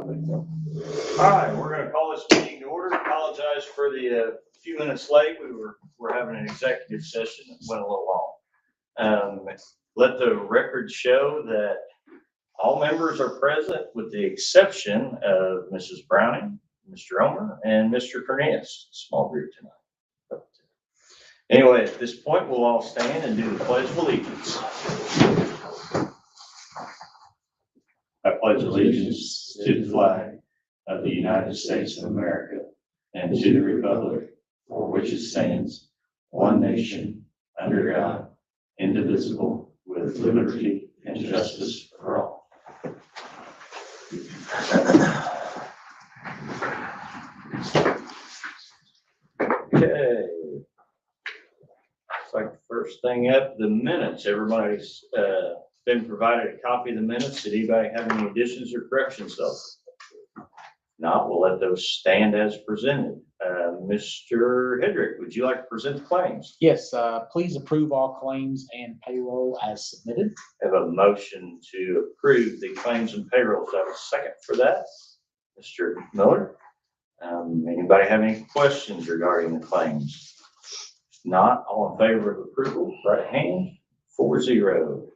All right, we're going to call this meeting to order. Apologize for the few minutes late. We're having an executive session that went a little long. Let the record show that all members are present with the exception of Mrs. Browning, Mr. Omer, and Mr. Cornelius. Small group tonight. Anyway, at this point, we'll all stand and do the Pledge of Allegiance. I pledge allegiance to the flag of the United States of America and to the republic for which it stands, one nation, under God, indivisible, with liberty and justice for all. Okay. Looks like the first thing up, the minutes. Everybody's been provided a copy of the minutes. Did anybody have any additions or corrections though? Not, we'll let those stand as presented. Mr. Hedrick, would you like to present the claims? Yes, please approve all claims and payroll as submitted. I have a motion to approve the claims and payrolls. I have a second for that. Mr. Miller. Anybody have any questions regarding the claims? If not, all in favor of approval, right hand, 4-0.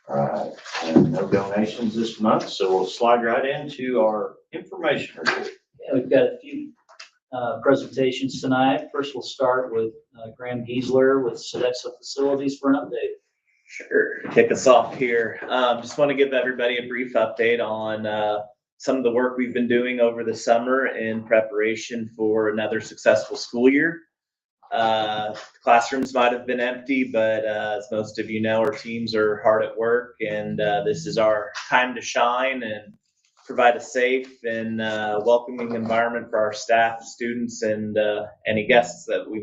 All right, and no donations this month, so we'll slide right into our information report. Yeah, we've got a few presentations tonight. First, we'll start with Graham Giesler with Sodexo Facilities for an update. Sure. To kick us off here, just want to give everybody a brief update on some of the work we've been doing over the summer in preparation for another successful school year. Classrooms might have been empty, but as most of you know, our teams are hard at work, and this is our time to shine and provide a safe and welcoming environment for our staff, students, and any guests that we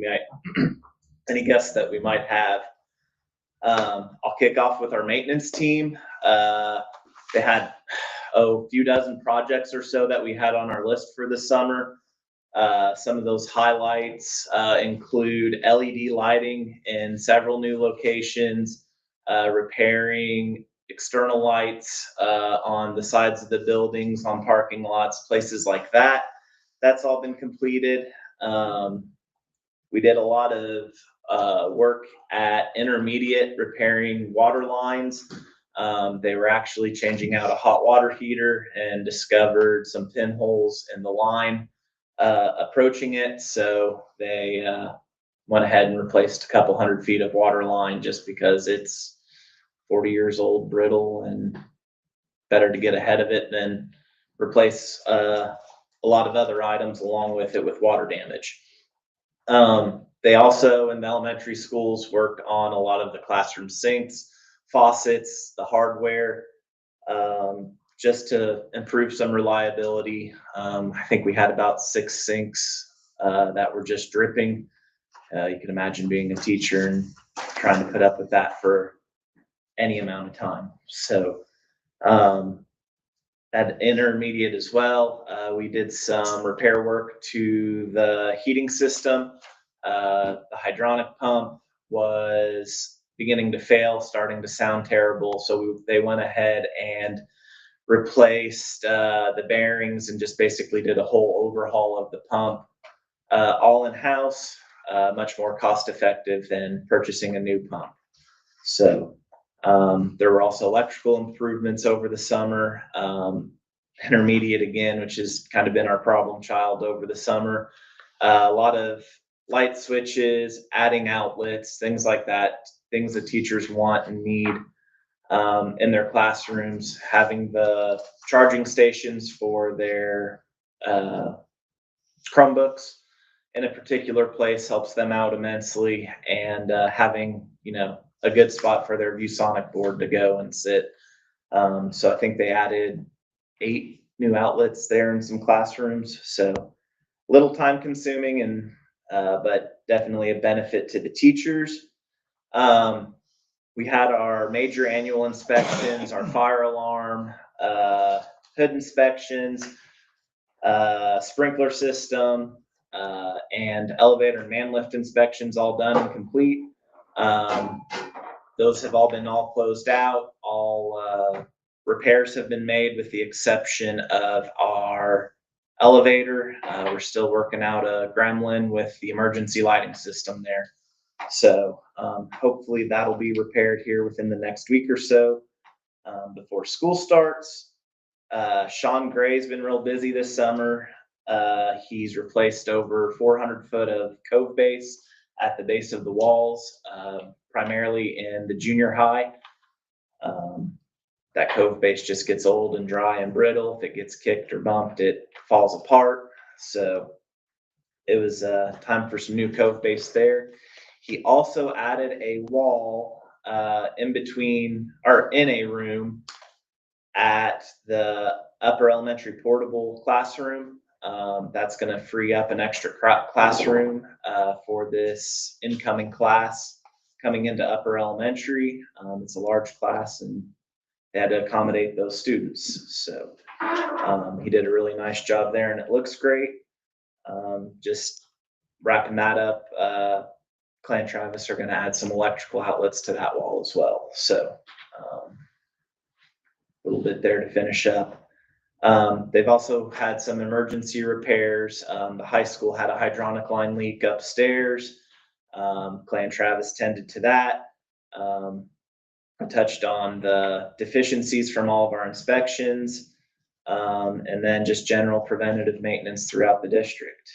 might have. I'll kick off with our maintenance team. They had a few dozen projects or so that we had on our list for the summer. Some of those highlights include LED lighting in several new locations, repairing external lights on the sides of the buildings, on parking lots, places like that. That's all been completed. We did a lot of work at Intermediate repairing water lines. They were actually changing out a hot water heater and discovered some pinholes in the line approaching it, so they went ahead and replaced a couple 100 feet of water line just because it's 40 years old, brittle, and better to get ahead of it than replace a lot of other items along with it with water damage. They also in the elementary schools worked on a lot of the classroom sinks, faucets, the hardware, just to improve some reliability. I think we had about 6 sinks that were just dripping. You can imagine being a teacher and trying to put up with that for any amount of time. So at Intermediate as well, we did some repair work to the heating system. The hydronic pump was beginning to fail, starting to sound terrible. So they went ahead and replaced the bearings and just basically did a whole overhaul of the pump, all in-house, much more cost effective than purchasing a new pump. So there were also electrical improvements over the summer. Intermediate again, which has kind of been our problem child over the summer. A lot of light switches, adding outlets, things like that, things that teachers want and need in their classrooms. Having the charging stations for their Chromebooks in a particular place helps them out immensely, and having, you know, a good spot for their ViewSonic board to go and sit. So I think they added 8 new outlets there in some classrooms. So a little time consuming, and but definitely a benefit to the teachers. We had our major annual inspections, our fire alarm, hood inspections, sprinkler system, and elevator and man lift inspections all done and complete. Those have all been closed out, all repairs have been made with the exception of our elevator. We're still working out a gremlin with the emergency lighting system there. So hopefully that'll be repaired here within the next week or so before school starts. Sean Gray's been real busy this summer. He's replaced over 400 foot of cove base at the base of the walls, primarily in the junior high. That cove base just gets old and dry and brittle. If it gets kicked or bumped, it falls apart. So it was time for some new cove base there. He also added a wall in between, or in a room at the upper elementary portable classroom. That's going to free up an extra classroom for this incoming class coming into upper elementary. It's a large class and they had to accommodate those students. So he did a really nice job there and it looks great. Just wrapping that up, Clay and Travis are going to add some electrical outlets to that wall as well. So a little bit there to finish up. They've also had some emergency repairs. The high school had a hydronic line leak upstairs. Clay and Travis tended to that. I touched on the deficiencies from all of our inspections, and then just general preventative maintenance throughout the district.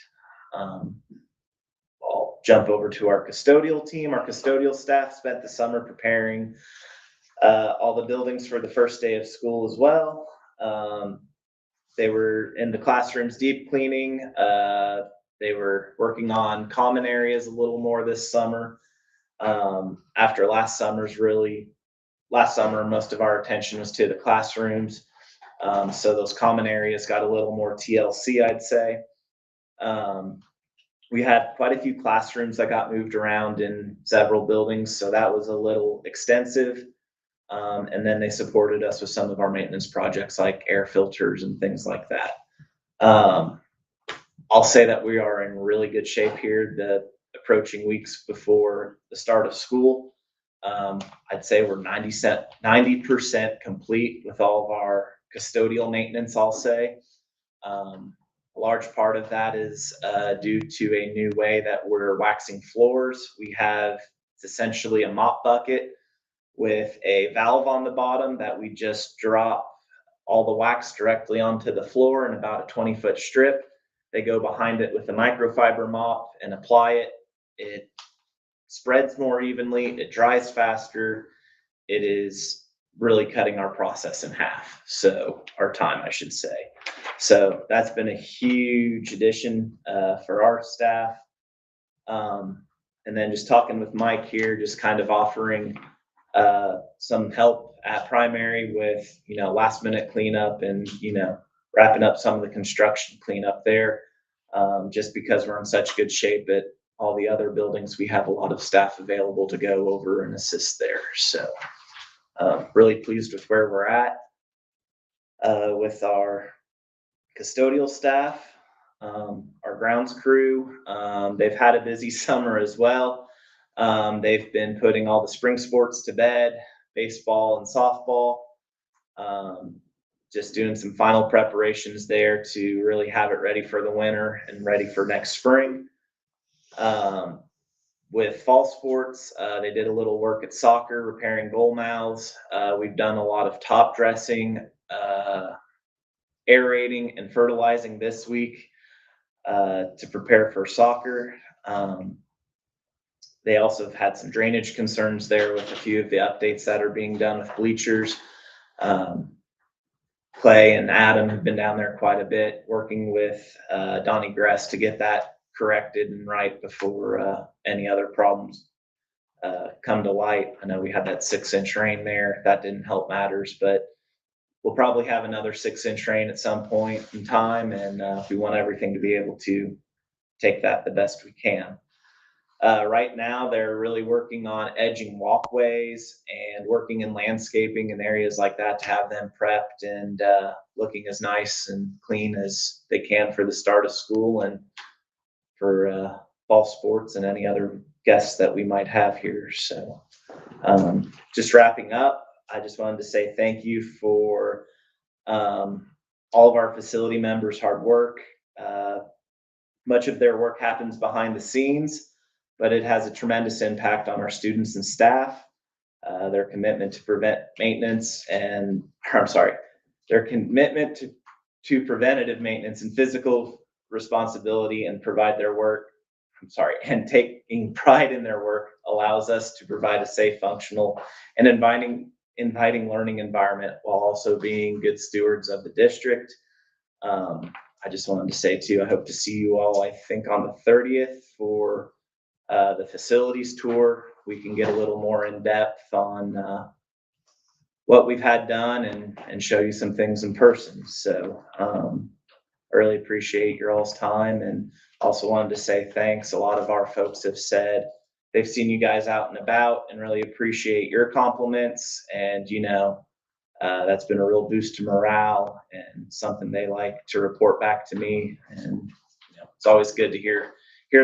I'll jump over to our custodial team. Our custodial staff spent the summer preparing all the buildings for the first day of school as well. They were in the classrooms deep cleaning. They were working on common areas a little more this summer. After last summer, most of our attention was to the classrooms. So those common areas got a little more TLC, I'd say. We had quite a few classrooms that got moved around in several buildings, so that was a little extensive. And then they supported us with some of our maintenance projects like air filters and things like that. I'll say that we are in really good shape here, the approaching weeks before the start of school. I'd say we're 90% complete with all of our custodial maintenance, I'll say. A large part of that is due to a new way that we're waxing floors. It's essentially a mop bucket with a valve on the bottom that we just drop all the wax directly onto the floor in about a 20-foot strip. They go behind it with a microfiber mop and apply it. It spreads more evenly, it dries faster. It is really cutting our process in half. So our time, I should say. So that's been a huge addition for our staff. And then just talking with Mike here, just kind of offering some help at primary with, last minute cleanup and, wrapping up some of the construction cleanup there. Just because we're in such good shape at all the other buildings, we have a lot of staff available to go over and assist there. So really pleased with where we're at with our custodial staff, our grounds crew. They've had a busy summer as well. They've been putting all the spring sports to bed, baseball and softball. Just doing some final preparations there to really have it ready for the winter and ready for next spring. With fall sports, they did a little work at soccer, repairing goal mouths. We've done a lot of top dressing, aerating and fertilizing this week to prepare for soccer. They also have had some drainage concerns there with a few of the updates that are being done with bleachers. Clay and Adam have been down there quite a bit, working with Donnie Gress to get that corrected and right before any other problems come to light. I know we had that 6-inch rain there. That didn't help matters, but we'll probably have another 6-inch rain at some point in time, and we want everything to be able to take that the best we can. Right now, they're really working on edging walkways and working in landscaping and areas like that to have them prepped and looking as nice and clean as they can for the start of school and for fall sports and any other guests that we might have here. So just wrapping up, I just wanted to say thank you for all of our facility members' hard work. Much of their work happens behind the scenes, but it has a tremendous impact on our students and staff. Their commitment to their commitment to preventative maintenance and physical responsibility and and taking pride in their work allows us to provide a safe, functional, and inviting learning environment while also being good stewards of the district. I just wanted to say too, I hope to see you all, I think on the 30th for the facilities tour. We can get a little more in depth on what we've had done and show you some things in person. So I really appreciate your all's time, and also wanted to say thanks. A lot of our folks have said they've seen you guys out and about and really appreciate your compliments. And, that's been a real boost to morale and something they like to report back to me. And, it's always good to hear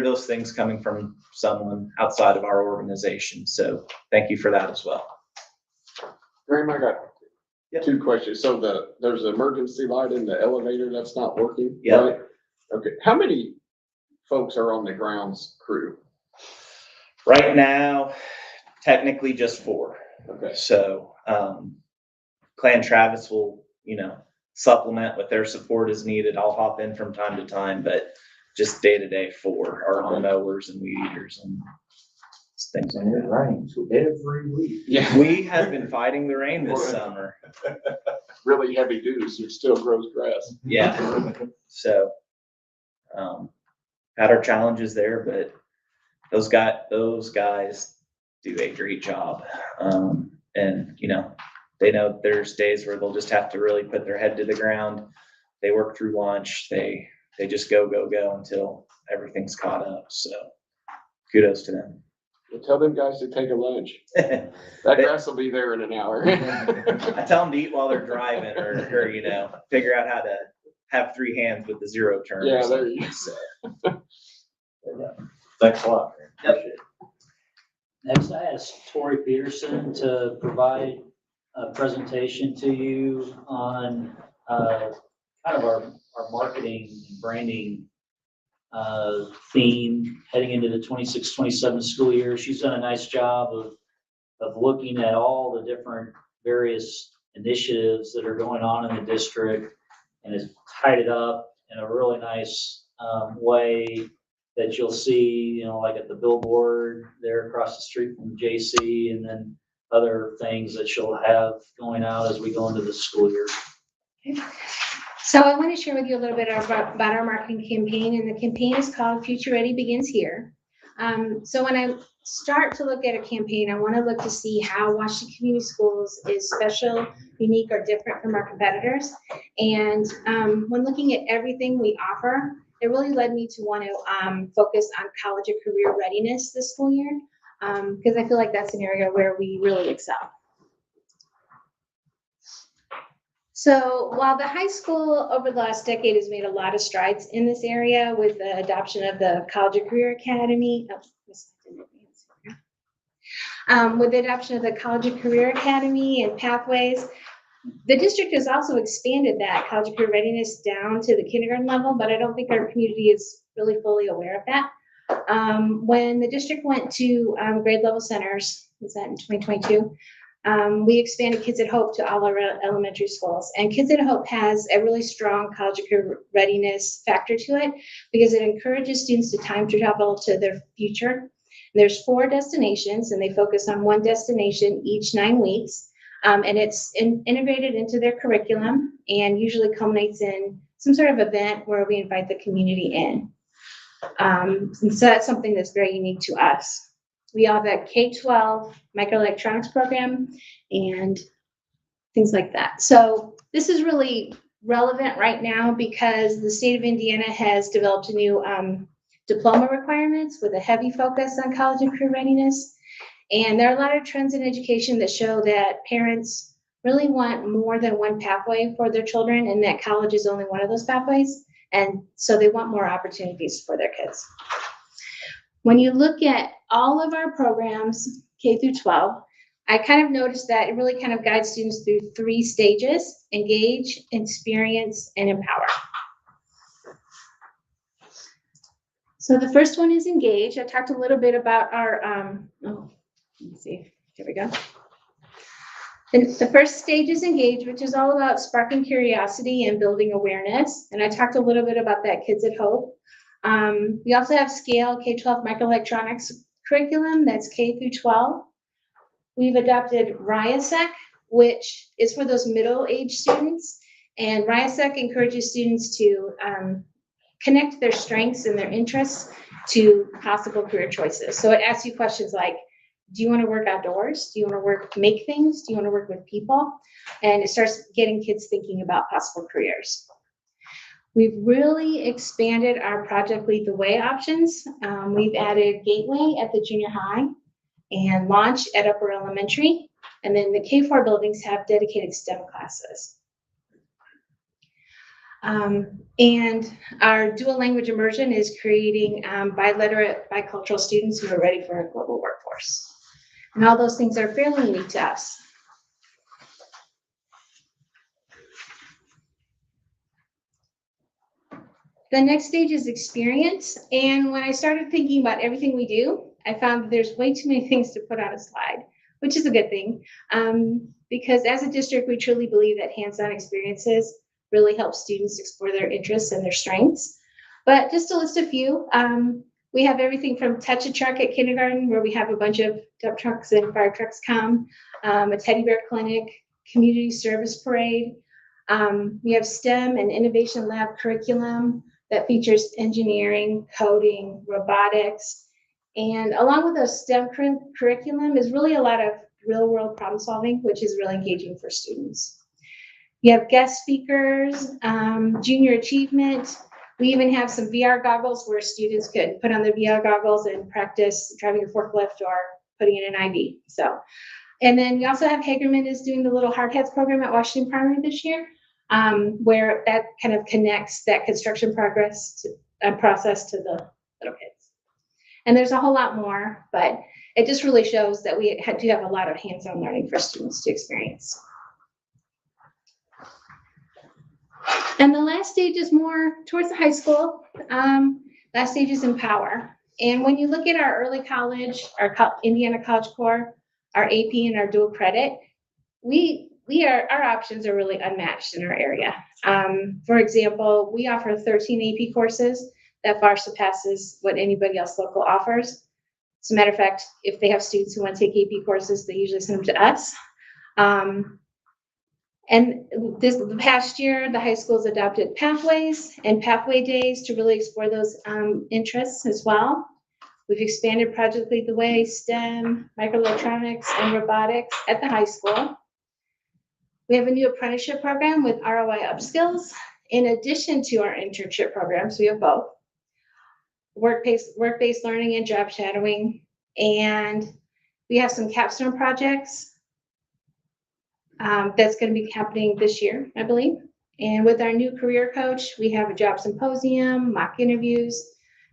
those things coming from someone outside of our organization. So thank you for that as well. Graham, I got Yep. 2 questions. So there's an emergency light in the elevator that's not working? Yeah. Right? Okay. How many folks are on the grounds crew? Right now, technically just 4. Okay. So, Clan Travis will, supplement with their support as needed. I'll hop in from time to time, but just day to day 4 are on mowers and weed eaters and things like And it that. rains every week. Yeah. We have been fighting the rain this summer. Really heavy duty, so it still grows grass. Yeah. So, had our challenges there, but those guys do a great job. And, they know there's days where they'll just have to really put their head to the ground. They work through lunch. They just go until everything's caught up. So kudos to them. Well, tell them guys to take a lunch. That grass will be there in an hour. I tell them to eat while they're driving or figure out how to have 3 hands with the 0 turn. Yeah, there you go. Thanks a lot. Yep. Next, I asked Tori Peterson to provide a presentation to you on kind of our marketing and branding theme heading into the 26-27 school year. She's done a nice job of looking at all the different various initiatives that are going on in the district and has tied it up in a really nice way that you'll see, like at the billboard there across the street from JC, and then other things that she'll have going out as we go into the school year. Okay. So I want to share with you a little bit about our marketing campaign, and the campaign is called Future Ready Begins Here. So when I start to look at a campaign, I want to look to see how Washington Community Schools is special, unique, or different from our competitors. And when looking at everything we offer, it really led me to want to focus on college and career readiness this school year, because I feel like that's an area where we really excel. So while the high school over the last decade has made a lot of strides in this area with the adoption of the College and Career Academy, with the adoption of the College and Career Academy and pathways, the district has also expanded that college and career readiness down to the kindergarten level, but I don't think our community is really fully aware of that. When the district went to grade level centers, was that in 2022? We expanded Kids at Hope to all our elementary schools, and Kids at Hope has a really strong college and career readiness factor to it because it encourages students to time travel to their future. There's 4 destinations, and they focus on one destination each 9 weeks. And it's integrated into their curriculum and usually culminates in some sort of event where we invite the community in. And so that's something that's very unique to us. We have a K-12 microelectronics program and things like that. So this is really relevant right now because the state of Indiana has developed a new diploma requirements with a heavy focus on college and career readiness. And there are a lot of trends in education that show that parents really want more than one pathway for their children, and that college is only one of those pathways. And so they want more opportunities for their kids. When you look at all of our programs, K through 12, I kind of noticed that it really kind of guides students through 3 stages: engage, experience, and empower. So the first one is engage. I talked a little bit about our, let's see, here we go. The first stage is engage, which is all about sparking curiosity and building awareness. And I talked a little bit about that, Kids at Hope. We also have scale K-12 microelectronics curriculum, that's K through 12. We've adopted RIASEC, which is for those middle-aged students. And RIASEC encourages students to connect their strengths and their interests to possible career choices. So it asks you questions like, do you want to work outdoors? Do you want to make things? Do you want to work with people? And it starts getting kids thinking about possible careers. We've really expanded our Project Lead the Way options. We've added Gateway at the junior high and Launch at upper elementary. And then the K4 buildings have dedicated STEM classes. And our dual language immersion is creating biliterate, bicultural students who are ready for a global workforce. And all those things are fairly unique to us. The next stage is experience. And when I started thinking about everything we do, I found that there's way too many things to put on a slide, which is a good thing. Because as a district, we truly believe that hands-on experiences really help students explore their interests and their strengths. But just to list a few, we have everything from Touch a Truck at kindergarten, where we have a bunch of dump trucks and fire trucks come, a teddy bear clinic, community service parade. We have STEM and innovation lab curriculum that features engineering, coding, robotics. And along with the STEM curriculum is really a lot of real world problem solving, which is really engaging for students. You have guest speakers, junior achievement. We even have some VR goggles where students could put on the VR goggles and practice driving a forklift or putting in an IV. So, and then we also have Hagerman is doing the little hard hats program at Washington Primary this year, where that kind of connects that construction process to the little kids. And there's a whole lot more, but it just really shows that we do have a lot of hands-on learning for students to experience. And the last stage is more towards the high school. Last stage is empower. And when you look at our early college, our Indiana College Core, our AP and our dual credit, our options are really unmatched in our area. For example, we offer 13 AP courses that far surpasses what anybody else local offers. As a matter of fact, if they have students who want to take AP courses, they usually send them to us. And the past year, the high schools adopted pathways and pathway days to really explore those interests as well. We've expanded Project Lead the Way, STEM, microelectronics, and robotics at the high school. We have a new apprenticeship program with ROI Upskills. In addition to our internship programs, we have both. Work-based learning and job shadowing. And we have some capstone projects that's going to be happening this year, I believe. And with our new career coach, we have a job symposium, mock interviews.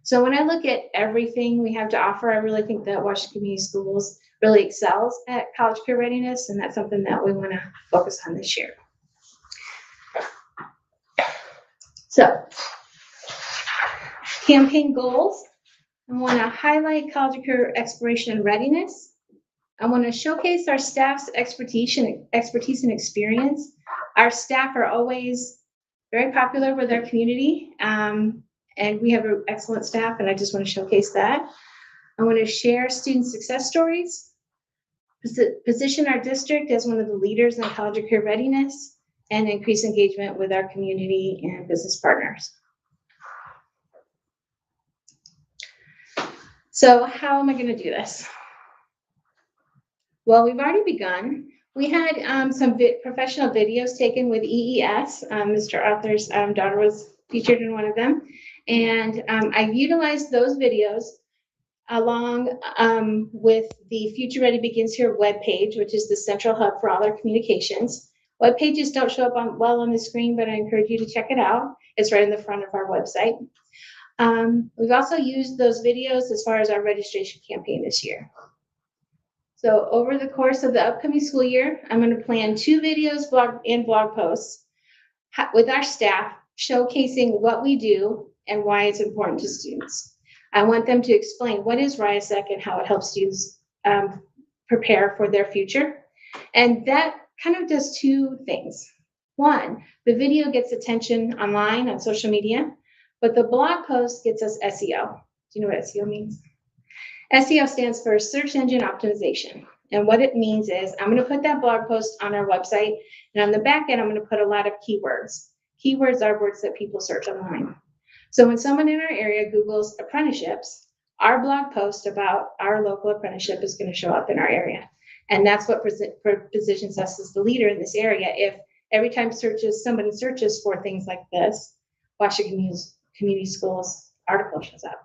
So when I look at everything we have to offer, I really think that Washington Community Schools really excels at college career readiness, and that's something that we want to focus on this year. So, campaign goals. I want to highlight college career exploration and readiness. I want to showcase our staff's expertise and experience. Our staff are always very popular with our community, and we have an excellent staff, and I just want to showcase that. I want to share student success stories, position our district as one of the leaders in college career readiness, and increase engagement with our community and business partners. So how am I going to do this? Well, we've already begun. We had some professional videos taken with EES. Mr. Arthur's daughter was featured in one of them. And I've utilized those videos along with the Future Ready Begins Here webpage, which is the central hub for all our communications. Web pages don't show up well on the screen, but I encourage you to check it out. It's right in the front of our website. We've also used those videos as far as our registration campaign this year. So over the course of the upcoming school year, I'm gonna plan 2 videos, blog posts with our staff showcasing what we do and why it's important to students. I want them to explain what is RIASEC and how it helps students prepare for their future. And that kind of does 2 things. One, the video gets attention online on social media, but the blog post gets us SEO. Do you know what SEO means? SEO stands for search engine optimization. And what it means is I'm going to put that blog post on our website, and on the back end, I'm going to put a lot of keywords. Keywords are words that people search online. So when someone in our area Googles apprenticeships, our blog post about our local apprenticeship is going to show up in our area. And that's what positions us as the leader in this area. If every time somebody searches for things like this, Washington Community Schools article shows up.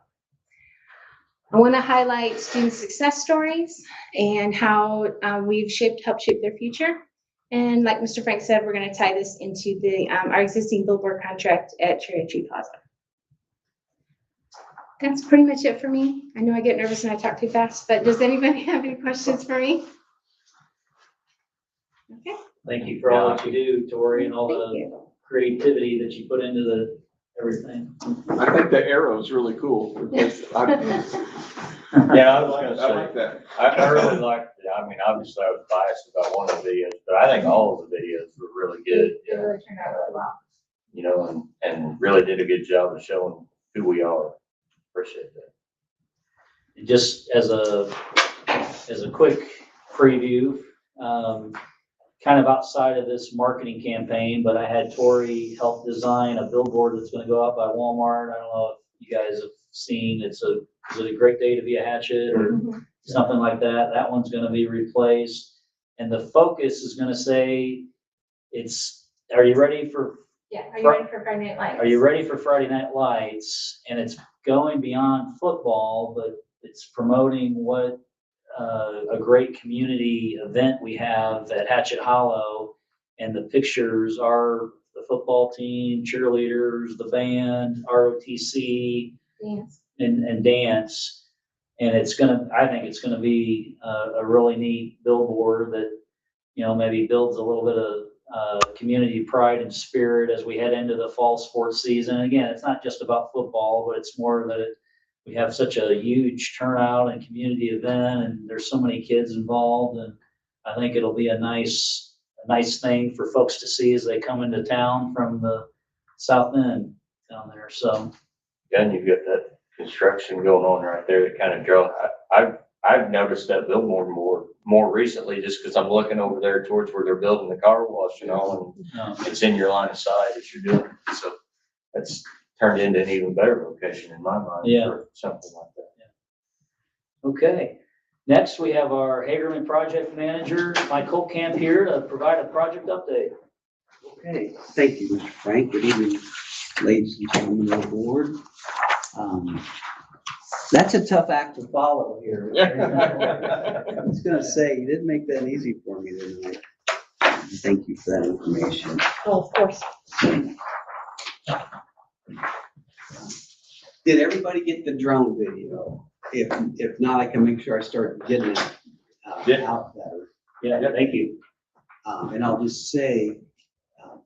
I want to highlight student success stories and how we've helped shape their future. And like Mr. Frank said, we're going to tie this into our existing billboard contract at Cherry Tree Plaza. That's pretty much it for me. I know I get nervous and I talk too fast, but does anybody have any questions for me? Okay. Thank you for all that you do, Tori, and all Thank the you. creativity that you put into everything. I think the arrow's really cool. Because Yeah, I was gonna I say, like that. I really liked it. I mean, obviously I was biased about one of the videos, but I think all of the videos were really good. It really turned out really well. You know, and really did a good job of showing who we are. Appreciate that. And just as a quick preview, kind of outside of this marketing campaign, but I had Tori help design a billboard that's gonna go out by Walmart. I don't know if you guys have seen, is it a great day to be a Hatchet or something like that? That one's gonna be replaced. And the focus is gonna say, are you ready for Yeah, are you ready for Friday Night Lights? Are you ready for Friday Night Lights? And it's going beyond football, but it's promoting what a great community event we have at Hatchet Hollow. And the pictures are the football team, cheerleaders, the band, ROTC, Dance. and dance. And I think it's gonna be a really neat billboard that, maybe builds a little bit of community pride and spirit as we head into the fall sports season. Again, it's not just about football, but it's more that we have such a huge turnout and community event, and there's so many kids involved, and I think it'll be a nice thing for folks to see as they come into town from the south end down there. So, And you've got that construction going on right there that kind of draw. I've noticed that billboard more recently, just because I'm looking over there towards where they're building the car wash and all, and it's in your line of sight as you're doing it. So that's turned into an even better location in my mind for something like that. okay. Next, we have our Hagerman project manager, Mike Holtkamp, here to provide a project update. Okay, thank you, Mr. Frank. Good evening, ladies and gentlemen of the board. That's a tough act to follow here. I was gonna say, you didn't make that easy for me tonight. Thank you for that information. Oh, of course. Did everybody get the drone video? If not, I can make sure I start getting it out better. Yeah, thank you. And I'll just say,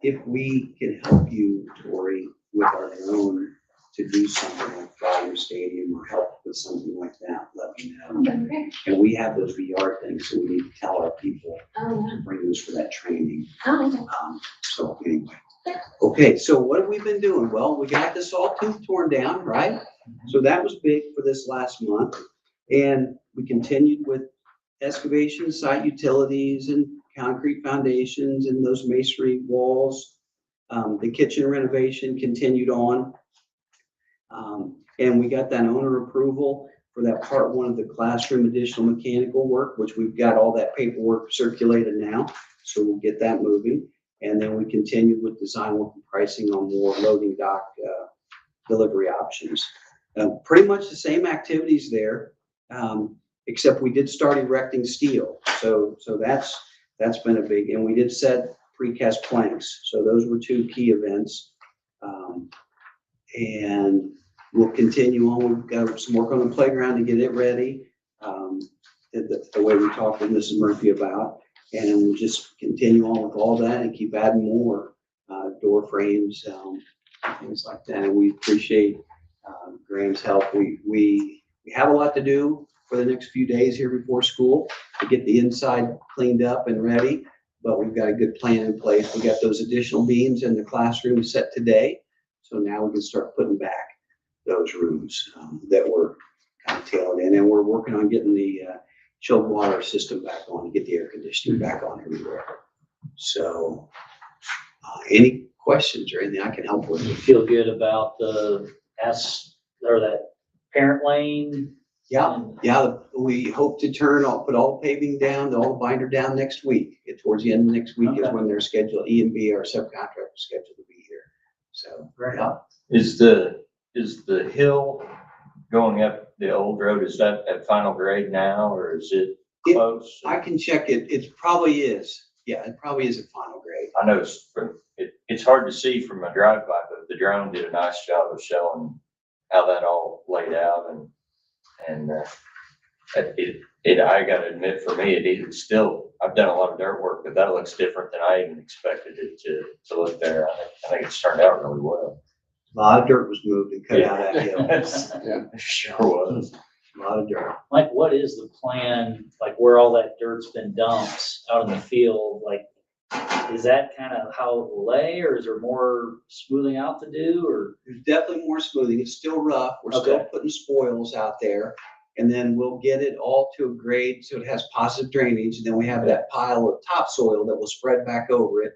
if we can help you, Tori, with our drone to do something like Flyer Stadium or help with something like that, let me know. Okay. And we have those VR things, so we need to tell our people Oh, to bring those for that training. okay. So anyway, okay, so what have we been doing? Well, we got the sawtooth torn down, right? So that was big for this last month. And we continued with excavation, site utilities and concrete foundations and those masonry walls. The kitchen renovation continued on. And we got that owner approval for that part 1 of the classroom additional mechanical work, which we've got all that paperwork circulated now. So we'll get that moving. And then we continued with design work and pricing on more loading dock delivery options. Pretty much the same activities there, except we did start erecting steel. So that's been a big, and we did set precast planks. So those were 2 key events. And we'll continue on. We've got some work on the playground to get it ready. the way we talked with Mrs. Murphy about. And we'll just continue on with all that and keep adding more, door frames, things like that. And we appreciate, Graham's help. We have a lot to do for the next few days here before school to get the inside cleaned up and ready, but we've got a good plan in place. We got those additional beams in the classroom set today. So now we can start putting back those rooms, that were kind of tailored in, and we're working on getting the, chilled water system back on and get the air conditioning back on everywhere. So, any questions or anything I can help with? You feel good about the or that parent lane? Yeah, we hope to put all the paving down, all the binder down next week. Towards the end of next week is Okay. when they're scheduled, E&B, our subcontractor, scheduled to be here. So, Right. yeah. Is the hill going up the old road, is that at final grade now, or is it close? I can check it. It probably is. Yeah, it probably is at final grade. I know it's hard to see from a drive-by, but the drone did a nice job of showing how that all laid out, and I gotta admit, for me, it's still, I've done a lot of dirt work, but that looks different than I even expected it to look there. I think it's turned out really well. A lot of dirt was moved and cut out of that hill. Yeah. Sure was. A lot of dirt. Like, what is the plan, like where all that dirt's been dumped out in the field? Like, is that kind of how it will lay, or is there more smoothing out to do, or? There's definitely more smoothing. It's still rough. We're still Okay. putting spoils out there. And then we'll get it all to a grade so it has positive drainage. And then we have that pile of topsoil that will spread back over it,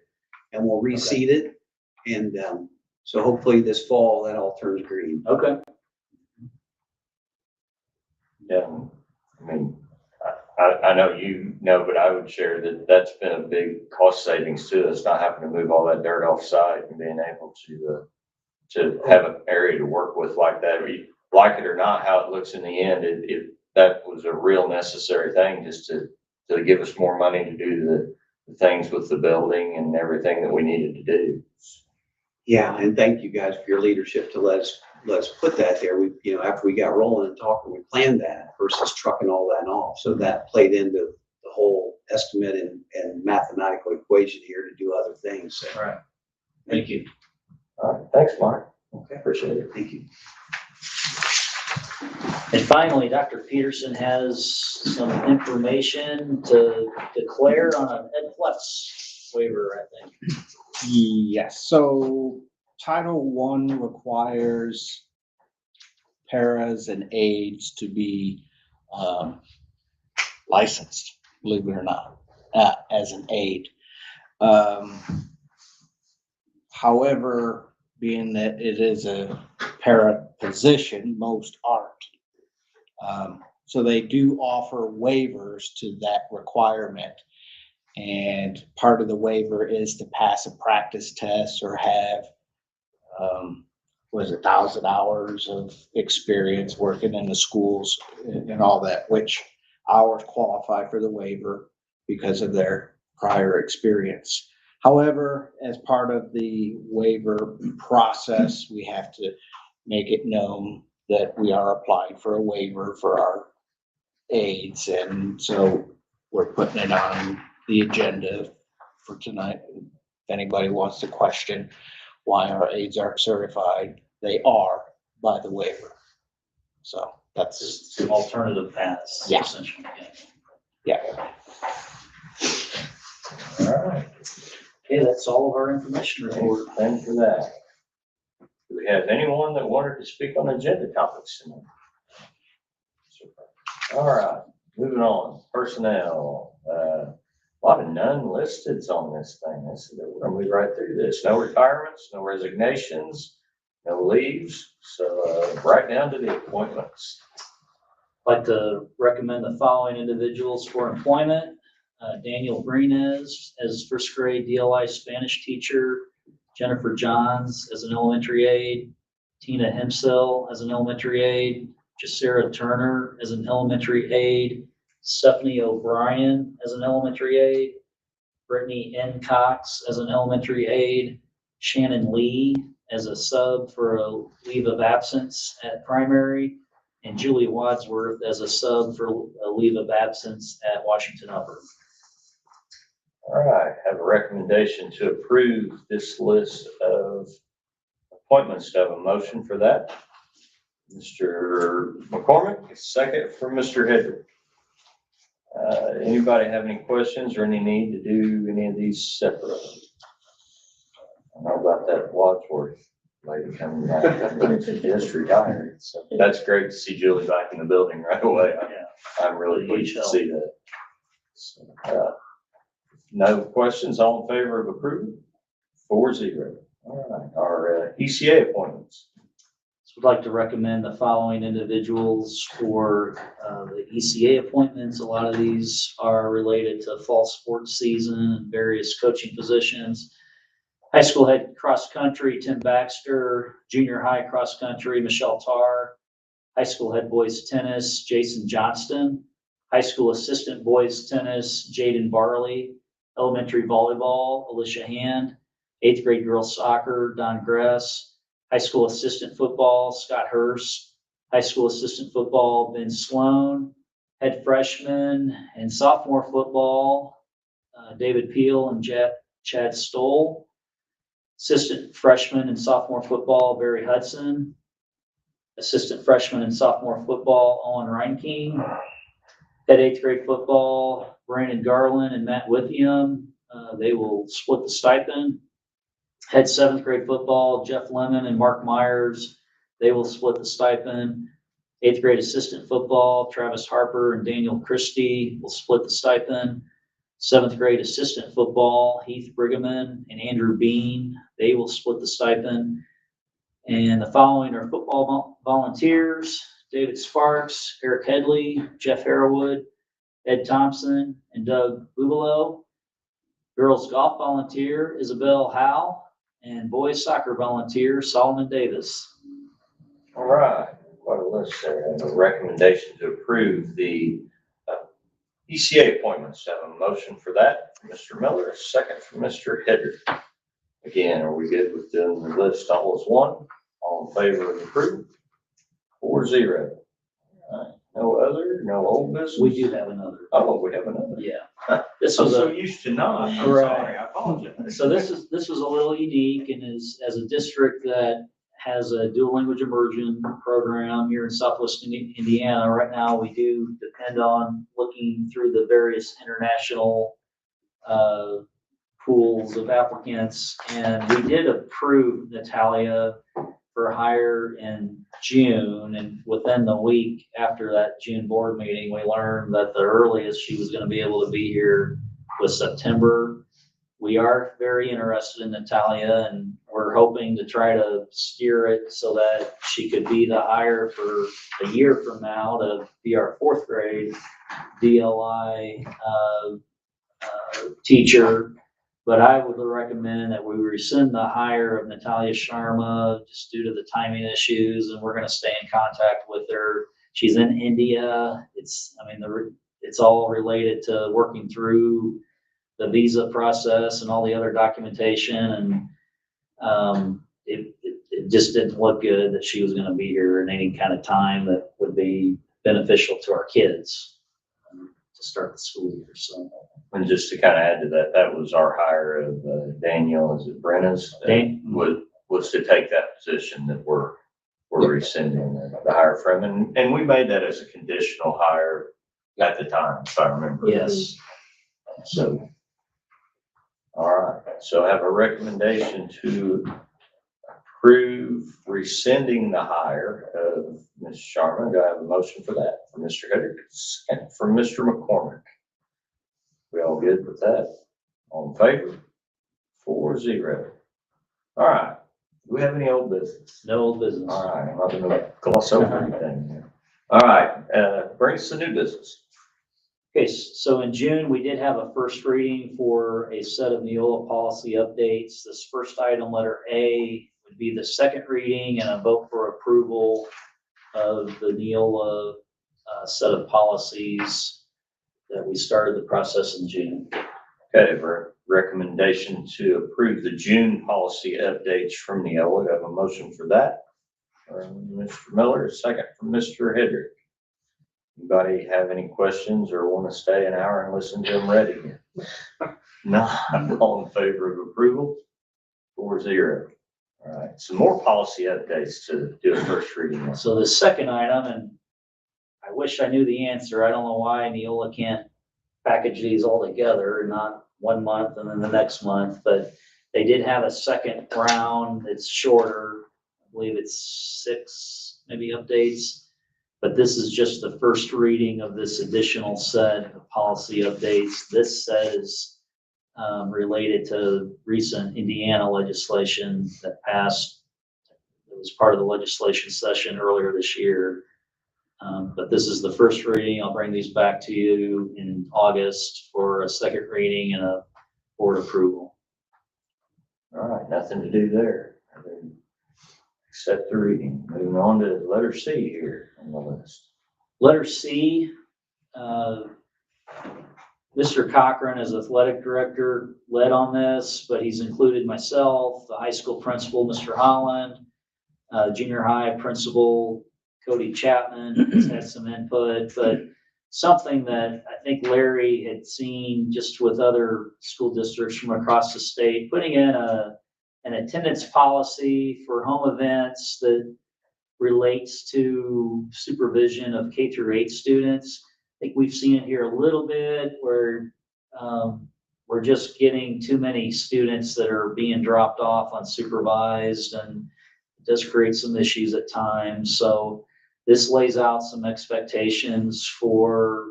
and we'll reseed it. And so hopefully this fall that all turns green. Okay. Yeah, I mean, I know you know, but I would share that that's been a big cost savings to us, not having to move all that dirt off site and being able to have an area to work with like that. Like it or not, how it looks in the end, that was a real necessary thing, just to give us more money to do the things with the building and everything that we needed to do. Yeah, and thank you guys for your leadership to let us put that there. We, after we got rolling and talking, we planned that versus trucking all that off. So that played into the whole estimate and mathematical equation here to do other things. So, Right. Thank you. All right, thanks, Mark. okay, Appreciate it. thank you. And finally, Dr. Peterson has some information to declare on an Ed Plus waiver, I think. Yes, so Title I requires paras and aides to be licensed, believe it or not, as an aide. However, being that it is a para position, most aren't. So they do offer waivers to that requirement. And part of the waiver is to pass a practice test or have, 1,000 hours of experience working in the schools and all that, which hours qualify for the waiver because of their prior experience. However, as part of the waiver process, we have to make it known that we are applying for a waiver for our aides. And so we're putting it on the agenda for tonight. If anybody wants to question why our aides aren't certified, they are by the waiver. So that's Just some alternative paths. Yeah. Essentially. yeah. All right, Okay, that's all of our information report. thanks for that. Do we have anyone that wanted to speak on agenda topics tonight? All right, moving on, personnel, a lot of non-listeds on this thing. We're gonna move right through this. No retirements, no resignations, no leaves. So, right down to the appointments. I'd like to recommend the following individuals for employment. Daniel Greenez as first grade DLI Spanish teacher, Jennifer Johns as an elementary aide, Tina Hemsel as an elementary aide, Jacera Turner as an elementary aide, Stephanie O'Brien as an elementary aide, Brittany N. Cox as an elementary aide, Shannon Lee as a sub for a leave of absence at primary, and Julie Wadsworth as a sub for a leave of absence at Washington Upper. All right, have a recommendation to approve this list of appointments. To have a motion for that. Mr. McCormick, second from Mr. Hedrick. Anybody have any questions or any need to do any of these separate? I know about that Wadsworth lady coming back. She just retired. So that's great to see Julie back in the building right away. I'm really pleased to see that. So, no questions, all in favor of approval? 4-0. All right, our ECA appointments. So we'd like to recommend the following individuals for the ECA appointments. A lot of these are related to fall sports season and various coaching positions. High school head cross country, Tim Baxter. Junior high cross country, Michelle Tarr. High school head boys tennis, Jason Johnston. High school assistant boys tennis, Jaden Barley. Elementary volleyball, Alicia Hand. 8th grade girls soccer, Don Gress. High school assistant football, Scott Hurst. High school assistant football, Ben Sloan. Head freshman and sophomore football, David Peel and Chad Stoll. Assistant freshman and sophomore football, Barry Hudson. Assistant freshman and sophomore football, Owen Reinking. Head 8th grade football, Brandon Garland and Matt Withiam. They will split the stipend. Head 7th grade football, Jeff Lemon and Mark Myers. They will split the stipend. 8th grade assistant football, Travis Harper and Daniel Christie will split the stipend. 7th grade assistant football, Heath Brigham and Andrew Bean. They will split the stipend. And the following are football volunteers: David Sparks, Eric Headley, Jeff Harrowwood, Ed Thompson, and Doug Bubalo. Girls golf volunteer, Isabel Howe, and boys soccer volunteer, Solomon Davis. All right, what a list there. And a recommendation to approve the ECA appointments. Have a motion for that from Mr. Miller, a second from Mr. Hedrick. Again, are we good with doing the list all as one? All in favor of approval? 4-0. All right, no old business? We do have another. Oh, we have another. Yeah. This I'm was so a, used to not. I'm Right. sorry, I apologize. so this was a little unique, and is as a district that has a dual language immersion program here in Southwest Indiana. Right now, we do depend on looking through the various international pools of applicants, and we did approve Natalia for hire in June, and within the week after that June board meeting, we learned that the earliest she was going to be able to be here was September. We are very interested in Natalia, and we're hoping to try to steer it so that she could be the hire for a year from now to be our 4th grade DLI teacher. But I would recommend that we rescind the hire of Natalia Sharma just due to the timing issues, and we're going to stay in contact with her. She's in India. It's all related to working through the visa process and all the other documentation, and it just didn't look good that she was going to be here in any kind of time that would be beneficial to our kids to start the school year. So. And just to kind of add to that, that was our hire of Daniel, is it Brenna's? Was to take that position that we're rescinding the hire from. And we made that as a conditional hire at the time, if I remember. Yes. So, all right. So I have a recommendation to approve rescinding the hire of Ms. Sharma. Do I have a motion for that? From Mr. Hedrick and from Mr. McCormick. We all good with that? All in favor? 4-0. All right. Do we have any old business? No old business. All right. I'm not going to gloss over anything here. All right. Bring us the new business. Okay, so in June, we did have a first reading for a set of Neola policy updates. This first item, letter A, would be the second reading and a vote for approval of the Neola set of policies that we started the process in June. Okay, recommendation to approve the June policy updates from Neola. We have a motion for that. from Mr. Miller, second from Mr. Hedrick. Anybody have any questions or want to stay an hour and listen to them read again? No, I'm all in favor of approval, 4-0. All right, some more policy updates to do a first reading on. So the second item, and I wish I knew the answer. I don't know why Neola can't package these all together, not 1 month and then the next month, but they did have a second round. It's shorter. I believe it's 6 maybe updates. But this is just the first reading of this additional set of policy updates. This set is related to recent Indiana legislation that passed. It was part of the legislation session earlier this year. But this is the first reading. I'll bring these back to you in August for a second reading and a board approval. All right, nothing to do there. Accept the reading. Moving on to letter C here on the list. Letter C, Mr. Cochran as athletic director led on this, but he's included myself, the high school principal, Mr. Holland, junior high principal, Cody Chapman has had some input, but something that I think Larry had seen just with other school districts from across the state, putting in an attendance policy for home events that relates to supervision of K-8 students. I think we've seen it here a little bit where we're just getting too many students that are being dropped off unsupervised, and it does create some issues at times. So this lays out some expectations for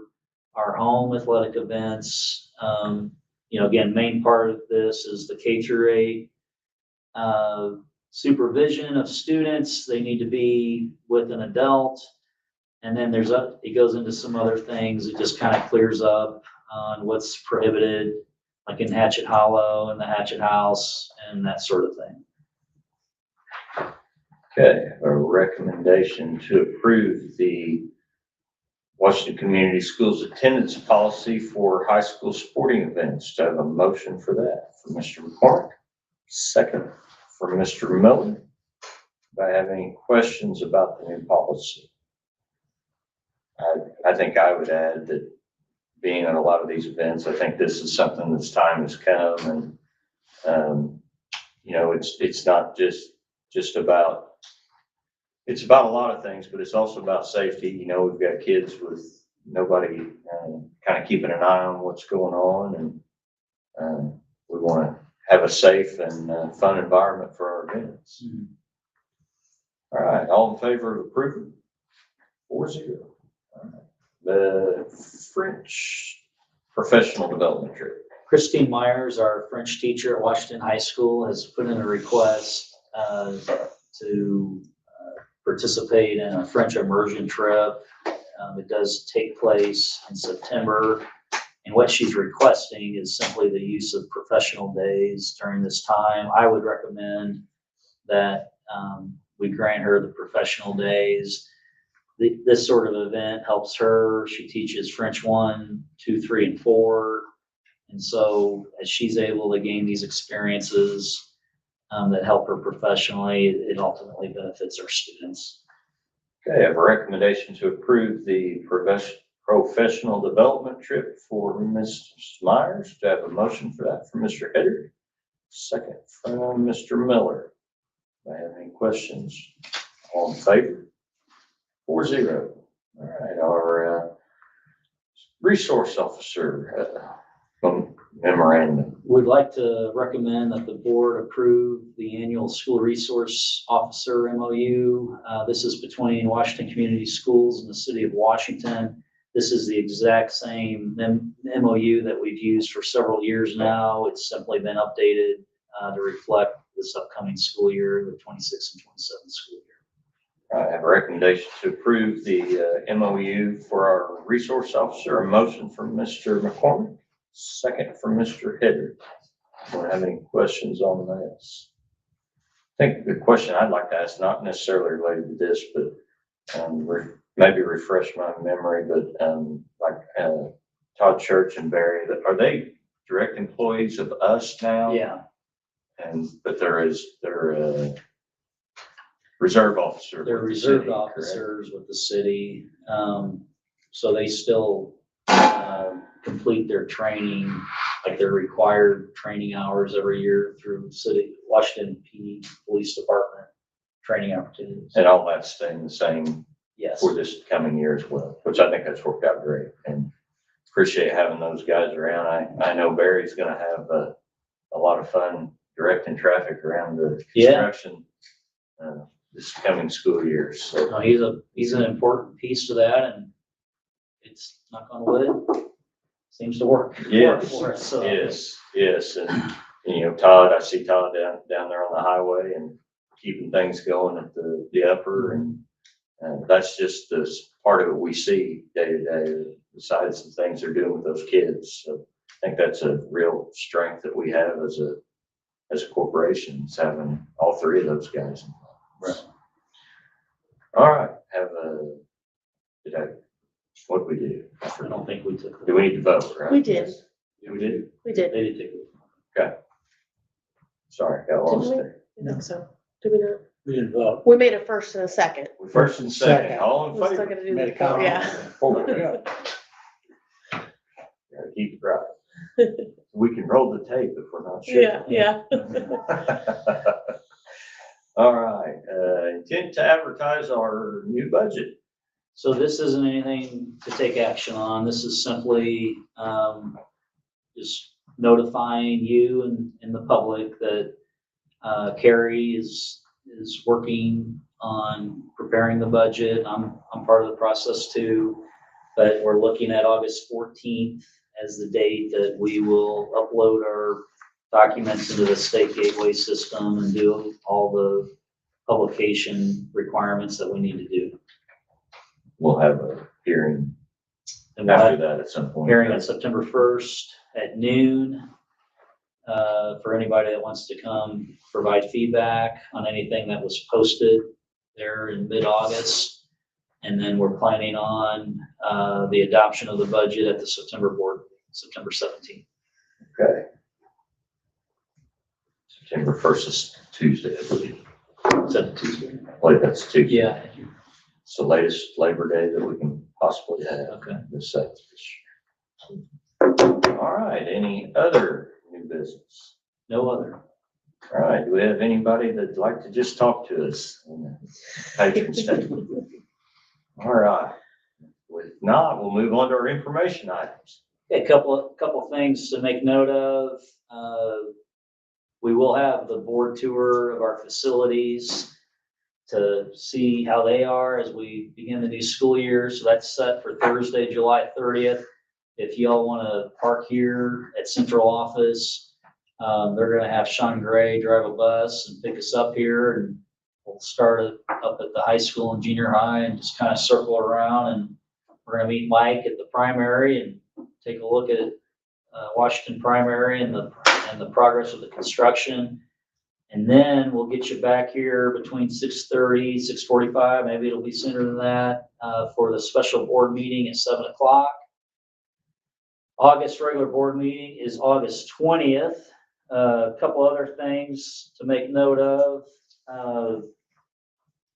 our home athletic events. Again, main part of this is the K-8 supervision of students. They need to be with an adult. And then it goes into some other things. It just kind of clears up on what's prohibited, like in Hatchet Hollow and the Hatchet House and that sort of thing. Okay, a recommendation to approve the Washington Community Schools attendance policy for high school sporting events. Do I have a motion for that from Mr. McCormick? Second from Mr. Miller. Do I have any questions about the new policy? I think I would add that being at a lot of these events, I think this is something that's time has come, and it's not just about, it's about a lot of things, but it's also about safety. We've got kids with nobody kind of keeping an eye on what's going on, and we want to have a safe and fun environment for our events. Mm-hmm. All right, all in favor of approval? 4-0. All right. The French professional development trip. Christine Myers, our French teacher at Washington High School, has put in a request to participate in a French immersion trip. It does take place in September. And what she's requesting is simply the use of professional days during this time. I would recommend that we grant her the professional days. This sort of event helps her. She teaches French 1, 2, 3, and 4. And so as she's able to gain these experiences that help her professionally, it ultimately benefits our students. Okay, I have a recommendation to approve the professional development trip for Ms. Myers. Do I have a motion for that from Mr. Hedrick? Second from Mr. Miller. Do I have any questions? All in favor? 4-0. All right, our resource officer memorandum. We'd like to recommend that the board approve the annual school resource officer MOU. This is between Washington Community Schools and the city of Washington. This is the exact same MOU that we've used for several years now. It's simply been updated to reflect this upcoming school year, the 26 and 27 school year. I have a recommendation to approve the MOU for our resource officer. A motion from Mr. McCormick, second from Mr. Hedrick. Don't have any questions on this? I think the question I'd like to ask, not necessarily related to this, but maybe refresh my memory, but Todd Church and Barry, are they direct employees of us now? Yeah. But they're reserve officer. They're with the reserved city, correct? officers with the city, so they still, complete their training, like their required training hours every year through city, Washington Police Department training opportunities. And all that's staying the same Yes. for this coming year as well, which I think that's worked out great, and appreciate having those guys around. I know Barry's gonna have a lot of fun directing traffic around the Yeah. construction this coming school year, so. No, he's an important piece to that, and it's, knock on wood, seems to work. Yes, for us, so. yes, and you know, Todd, I see Todd down there on the highway and keeping things going at the upper, and that's just this part of it we see day to day, besides the things they're doing with those kids. So I think that's a real strength that we have as a corporation, is having all three of those guys involved. Right. All right, what'd we do? I don't think we took. Do we need to vote, right? We did. We did? We did. They did take it. Okay. Sorry, got lost we? there. I think so. Did we not? We didn't vote. We made a first and a second. First and second, Second. all in We're still favor? gonna do Made a the vote, comment. yeah. Oh, yeah. Gotta keep it right. We can roll the tape if we're not sure. Yeah. All right, intent to advertise our new budget. So this isn't anything to take action on. This is simply, just notifying you and the public that, Carrie is working on preparing the budget. I'm part of the process too, but we're looking at August 14th as the date that we will upload our documents into the state gateway system and do all the publication requirements that we need to do. We'll have a hearing And we'll after have that at some point. hearing on September 1st at noon, for anybody that wants to come provide feedback on anything that was posted there in mid-August. And then we're planning on, the adoption of the budget at the September board, September 17th. Okay. September 1st is Tuesday, I believe. Is that Tuesday? Wait, that's Tuesday. Yeah. It's the latest Labor Day that we can possibly have Okay. this year. All right, any other new business? No other. All right, do we have anybody that'd like to just talk to us in the patron statement? All right, if not, we'll move on to our information items. A couple things to make note of. We will have the board tour of our facilities to see how they are as we begin the new school year. So that's set for Thursday, July 30th. If y'all want to park here at central office, they're going to have Sean Gray drive a bus and pick us up here, and we'll start it up at the high school and junior high and just kind of circle around. And we're going to meet Mike at the primary and take a look at Washington primary and the progress of the construction. And then we'll get you back here between 6:30, 6:45, maybe it'll be sooner than that, for the special board meeting at 7 o'clock. August regular board meeting is August 20th. A couple other things to make note of.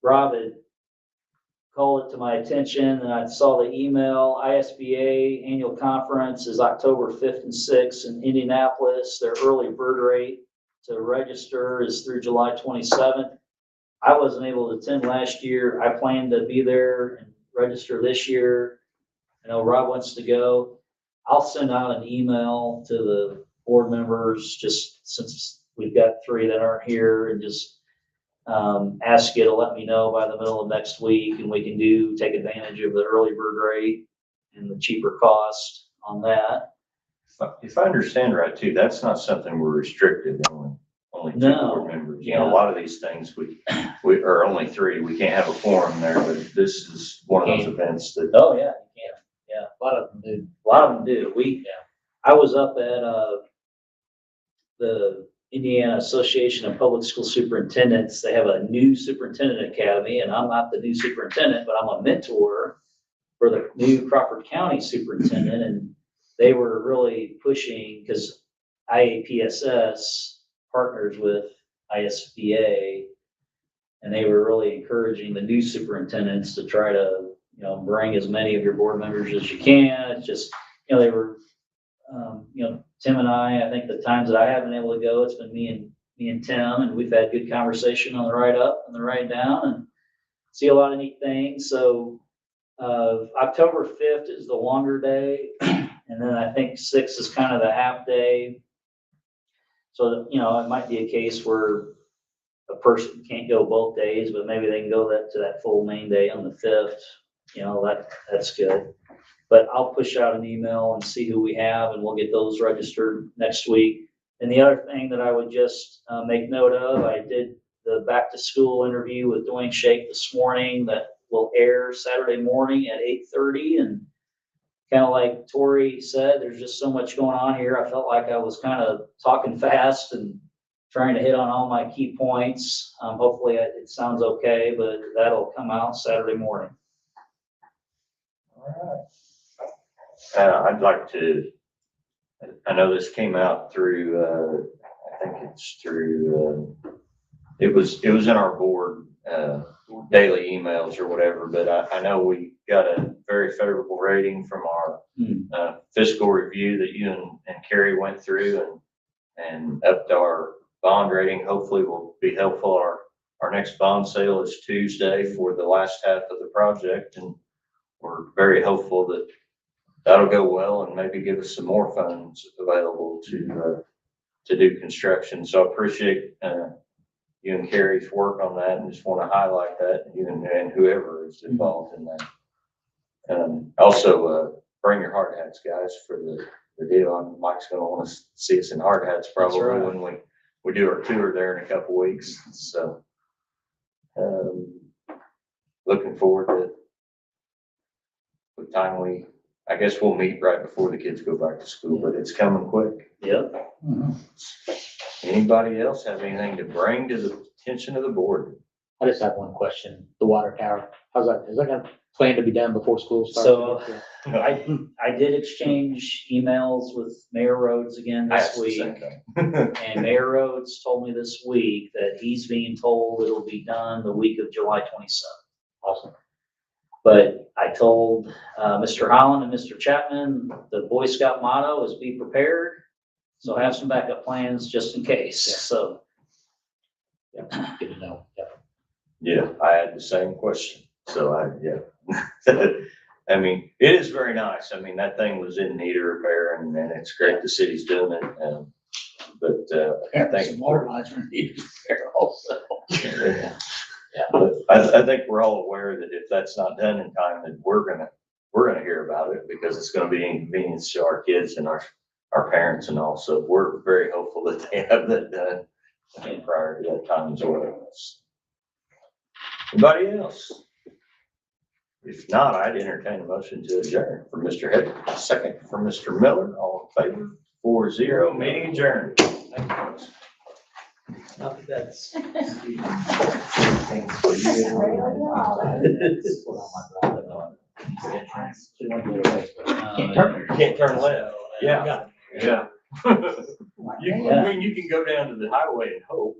Rob had called it to my attention, and I saw the email. ISBA annual conference is October 5th and 6th in Indianapolis. Their early bird rate to register is through July 27th. I wasn't able to attend last year. I plan to be there and register this year. I know Rob wants to go. I'll send out an email to the board members, just since we've got 3 that aren't here, and just ask you to let me know by the middle of next week, and we can take advantage of the early bird rate and the cheaper cost on that. If I understand right too, that's not something we're restricted on, only 2 No. board members. You know, a lot of these things, we are only 3, we can't have a quorum there, but this is one of those events that. Oh, yeah, you can. Yeah, a lot of them do. A lot of them do. I was up at the Indiana Association of Public School Superintendents. They have a new superintendent academy, and I'm not the new superintendent, but I'm a mentor for the new Crawford County superintendent. And they were really pushing, because IAPSS partners with ISBA And they were really encouraging the new superintendents to try to, bring as many of your board members as you can. It's just, they were, Tim and I think the times that I haven't been able to go, it's been me and Tim, and we've had good conversation on the ride up and the ride down and see a lot of neat things. So, October 5th is the longer day. And then I think 6th is kind of the half day. So, it might be a case where a person can't go both days, but maybe they can go to that full main day on the 5th. That's good. But I'll push out an email and see who we have, and we'll get those registered next week. And the other thing that I would just make note of, I did the back to school interview with Dwayne Shake this morning that will air Saturday morning at 8:30. And kind of like Tori said, there's just so much going on here. I felt like I was kind of talking fast and trying to hit on all my key points. Hopefully it sounds okay, but that'll come out Saturday morning. All right. I'd like to, I know this came out through, I think it's through, it was in our board, daily emails or whatever, but I know we got a very favorable rating from our fiscal review that you and Carrie went through and upped our bond rating. Hopefully will be helpful. Our next bond sale is Tuesday for the last half of the project, and we're very hopeful that that'll go well and maybe give us some more funds available to do construction. So I appreciate you and Carrie's work on that, and just want to highlight that, you and whoever is involved in that. Also, bring your hard hats, guys, for the deal. Mike's going to want to see us in hard hats probably when we do our tour there in a couple weeks. So looking forward to the time I guess we'll meet right before the kids go back to school, but it's coming quick. Yep. Anybody else have anything to bring to the attention of the board? I just have one question. The water tower, how's that? Is that gonna plan to be done before school starts? So I did exchange emails with Mayor Rhodes again this week. And Mayor Rhodes told me this week that he's being told it'll be done the week of July 27th. Awesome. But I told Mr. Holland and Mr. Chapman, the Boy Scout motto is be prepared. So have some backup plans just in case. Yeah. So. Yeah, good to know. Yeah. Yeah, I had the same question. So I mean, it is very nice. I mean, that thing was in need of repair, and it's great the city's doing it. I think Some more lines are needed there also. But I think we're all aware that if that's not done in time, then we're gonna hear about it, because it's gonna be an inconvenience to our kids and our parents and all. So we're very hopeful that they have that done prior to that time as well. Anybody else? If not, I'd entertain a motion to adjourn for Mr. Head, second for Mr. Miller. All in favor? 4-0, meeting adjourned. Thank you, folks. Not that that's. Can't turn left. Yeah. Yeah. You can go down to the highway and hope.